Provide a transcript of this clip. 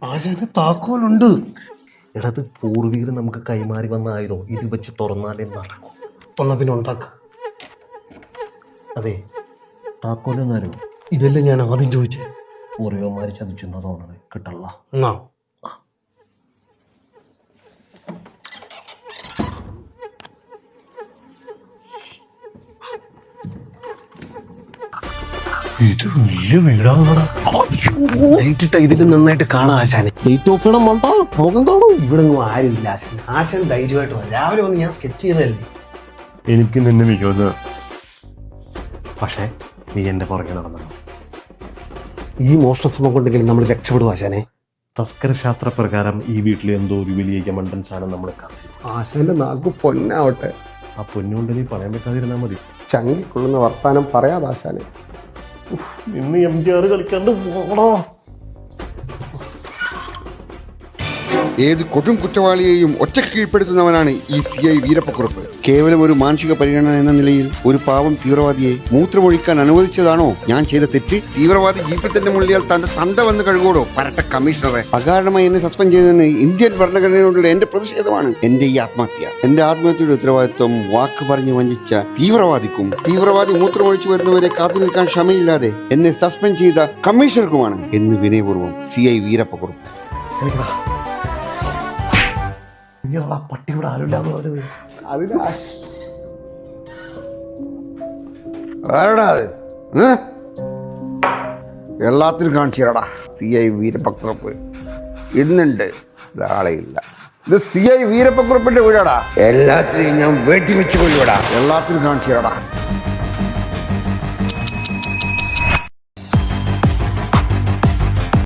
ആശാന്റെ താക്കോലുണ്ട്. എടാ അത് പൂർവികർ നമുക്ക് കൈമാറി വന്ന ആയുധോ, ഇത് വെച്ച് തുറന്നാലേ നടക്കും. തൊന്ന പിന്നെ ഉണ്ടാക്ക. അതെ, താക്കോലെന്നാരോ ഇതല്ലേ ഞാൻ ആദ്യം ചോദിച്ചേ. പൂർവികന്മാര് ചതിച്ചെന്നാ തോന്നണേ. കിട്ടല്ല എന്നാ ഇത് വലിയ വീടാണോടാ. ഇതിൽ നന്നായിട്ട് കാണാം ആശാനെ. മുഖം കാണും. ഇവിടെ ഒന്നും ആരുമില്ല ആശാൻ. ആശാൻ ധൈര്യമായിട്ട് വന്നു. രാവിലെ വന്ന് ഞാൻ സ്കെച്ച് ചെയ്തതല്ലേ. എനിക്ക് നിന്നെ മികവുന്ന. പക്ഷേ നീ എന്റെ പുറകെ നടന്നു. ഈ മോഷണശ്രമം കൊണ്ടെങ്കിലും നമ്മൾ രക്ഷപ്പെടും ആശാനെ. തസ്കര ശാസ്ത്ര പ്രകാരം ഈ വീട്ടിൽ എന്തോ ഒരു വലിയ യമണ്ടൻ സാധനം നമ്മൾ കാത്തി. ആശാന്റെ നാക്ക് പൊന്നാവട്ടെ. ആ പൊന്നുകൊണ്ട് നീ പറയാൻ പറ്റാതിരുന്നാ മതി. ചങ്കിക്കൊള്ളുന്ന വർത്താനം പറയാതെ ആശാനെ. ഇന്ന് MTR കളിക്കാണ്ട് പോകണോ? ഏത് കൊടും കുറ്റവാളിയെയും ഒറ്റ കീഴ്പ്പെടുത്തുന്നവനാണ് ഈ CI വീരപ്പക്കുറുപ്പ്. കേവലം ഒരു മാനുഷിക പരിഗണന എന്ന നിലയിൽ ഒരു പാവം തീവ്രവാദിയെ മൂത്രമൊഴിക്കാൻ അനുവദിച്ചതാണോ ഞാൻ ചെയ്ത തെറ്റ്? തീവ്രവാദി ജീപ്പിൽ തന്നെ മുള്ളിയാൽ തന്റെ തന്ത വന്ന് കഴുകൂടോ പരട്ട കമ്മീഷണറെ? അകാരണമായി എന്നെ സസ്പെൻഡ് ചെയ്തതിന് ഇന്ത്യൻ ഭരണഘടനയോടുള്ള എന്റെ പ്രതിഷേധമാണ് എന്റെ ഈ ആത്മഹത്യ. എന്റെ ആത്മഹത്യയുടെ ഉത്തരവാദിത്വം വാക്ക് പറഞ്ഞു വഞ്ചിച്ച തീവ്രവാദിക്കും തീവ്രവാദി മൂത്രമൊഴിച്ചു വരുന്നവരെ കാത്തു നിൽക്കാൻ ക്ഷമയില്ലാതെ എന്നെ സസ്പെൻഡ് ചെയ്ത കമ്മീഷണർക്കുമാണ് എന്ന് വിനയപൂർവ്വം CI വീരപ്പക്കുറുപ്പ്. പട്ടിയുടെ ആരുമില്ലാന്ന് പറഞ്ഞത് എല്ലാത്തിനും കാണിച്ചിരടാ CI വീരപ്പക്കുറുപ്പ്. ഇന്നുണ്ട്, നാളെയില്ല. ഇത് CI വീരപ്പക്കുറുപ്പിന്റെ വീടാടാ. എല്ലാത്തിനെയും ഞാൻ വെട്ടി വെച്ച് കൊല്ലുവടാ. എല്ലാത്തിനും കാണിച്ചിരടാ.